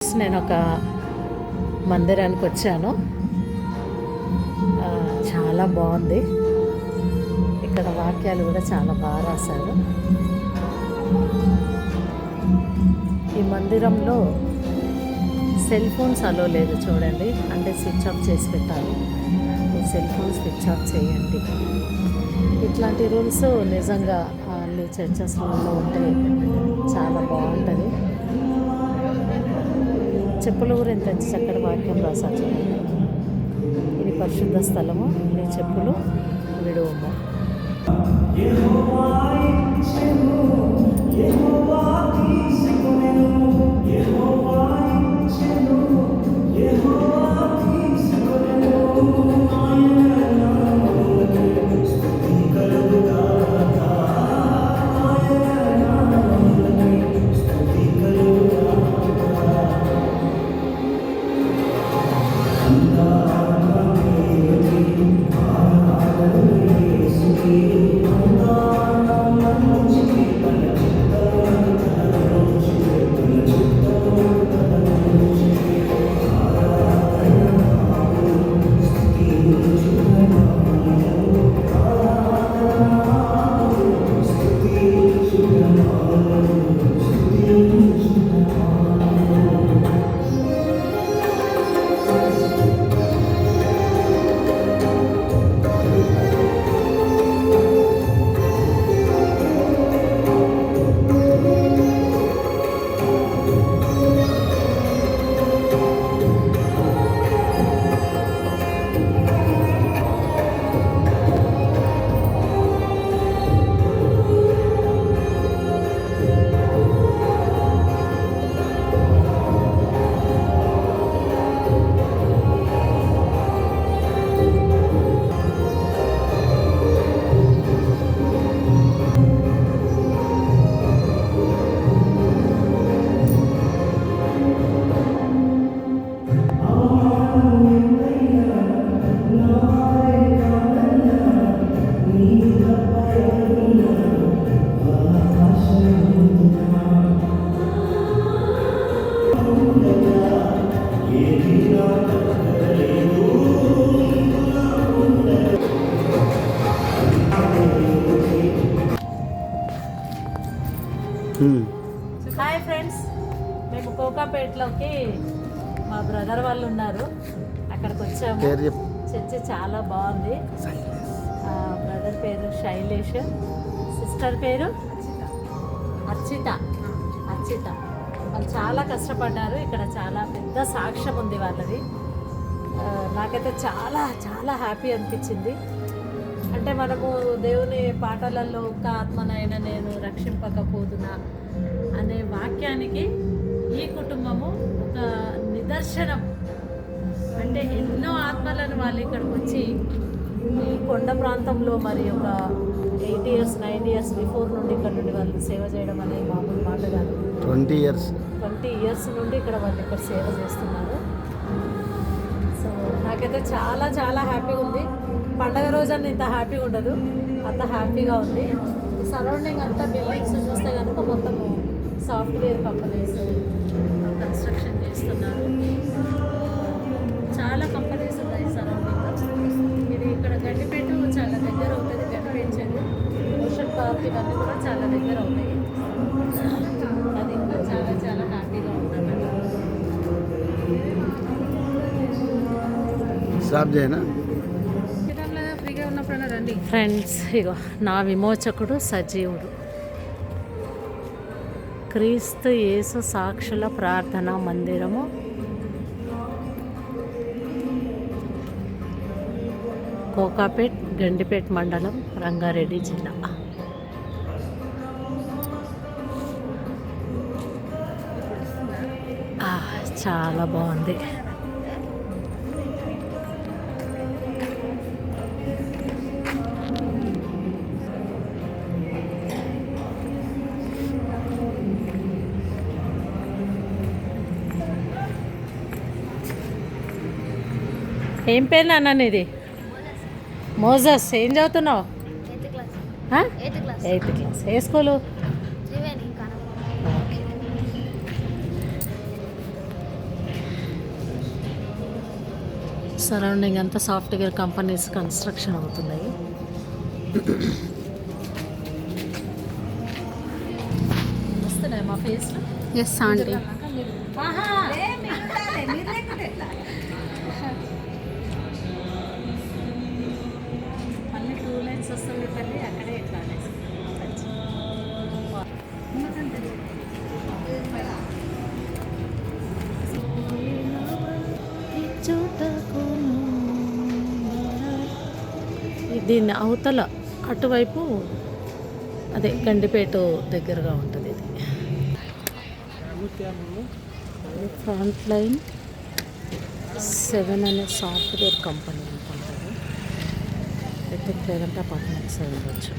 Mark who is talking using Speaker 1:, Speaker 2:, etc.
Speaker 1: Friends, నేను ఒక మందిరానికి వచ్చాను. చాలా బాగుంది. ఇక్కడ వాక్యాలు కూడా చాలా బాగా రాశారు. ఈ మందిరంలో సెల్ ఫోన్స్ అలో లేదు చూడండి, అంటే స్విచ్ ఆఫ్ చేసి పెట్టాలి. మీ సెల్ ఫోన్ స్విచ్ ఆఫ్ చేయండి. ఇట్లాంటి రూల్స్ నిజంగా అన్ని చర్చెస్లలో ఉంటే చాలా బాగుంటుంది. చెప్పుల గురించి ఎంత చక్కటి వాక్యం రాశారు చూడండి. ఇది పరిశుద్ధ స్థలము, నీ చెప్పులు విడువము. హాయ్ ఫ్రెండ్స్, మేము కోకాపేటలోకి మా బ్రదర్ వాళ్ళు ఉన్నారు, అక్కడికి వచ్చాము. చర్చి చాలా బాగుంది. బ్రదర్ పేరు శైలేష్, సిస్టర్ పేరు అర్చిత. వాళ్ళు చాలా కష్టపడ్డారు. ఇక్కడ చాలా పెద్ద సాక్ష్యం ఉంది వాళ్ళది. నాకైతే చాలా చాలా హ్యాపీ అనిపించింది. అంటే మనము దేవుని పాటలలో ఒక్క ఆత్మనైనా నేను రక్షింపకపోదునా అనే వాక్యానికి ఈ కుటుంబము ఒక నిదర్శనం. అంటే ఎన్నో ఆత్మలను వాళ్ళు ఇక్కడికి వచ్చి ఈ కొండ ప్రాంతంలో మరి ఒక 8 years 9 years బిఫోర్ నుండి ఇక్కడ నుండి వాళ్ళు సేవ చేయడం అనేది మామూలు మాట కాదు. 20 years నుండి ఇక్కడ వాళ్ళు ఇక్కడ సేవ చేస్తున్నారు. సో నాకైతే చాలా చాలా హ్యాపీగా ఉంది. పండగ రోజన్నా ఇంత హ్యాపీగా ఉండదు, అంత హ్యాపీగా ఉంది. సరౌండింగ్ అంతా బిల్డింగ్స్ చూస్తే కనుక మొత్తం సాఫ్ట్వేర్ కంపెనీస్ కన్స్ట్రక్షన్ చేస్తున్నారు. చాలా కంపెనీస్ ఉన్నాయి సరౌండింగ్. ఇది ఇక్కడ గండిపేట చాలా దగ్గర అవుతుంది. గండిపేట చెరువు, ఓషన్ పార్క్ ఇవన్నీ కూడా చాలా దగ్గర అవుతాయి. అది ఇంకా చాలా చాలా హ్యాపీగా ఉందన్నమాట. ఫ్రెండ్స్, ఇగో నా విమోచకుడు సజీవుడు, క్రీస్తు యేసు సాక్షుల ప్రార్థనా మందిరము, కోకాపేట్, గండిపేట్ మండలం, రంగారెడ్డి జిల్లా. చాలా బాగుంది. ఏం పేరు నాన్న నీది? మోజస్. ఏం చదువుతున్నావు? 8th class. ఏ స్కూలు? సరౌండింగ్ అంతా సాఫ్ట్వేర్ కంపెనీస్ కన్స్ట్రక్షన్ అవుతున్నాయి. వస్తున్నాయి మా ఫేస్లో.
Speaker 2: Yes aunty.
Speaker 1: మళ్ళీ 2 లైన్స్ వస్తుంది తల్లి, అక్కడే ఎట్లా అనేసి దీన్ని అవతల అటువైపు అదే గండిపేట దగ్గరగా ఉంటుంది. ఇది ఫ్రంట్ లైన్ 7 అనే సాఫ్ట్వేర్ కంపెనీ అనుకుంటారు. లేదంటే అపార్ట్మెంట్స్ ఉండొచ్చు.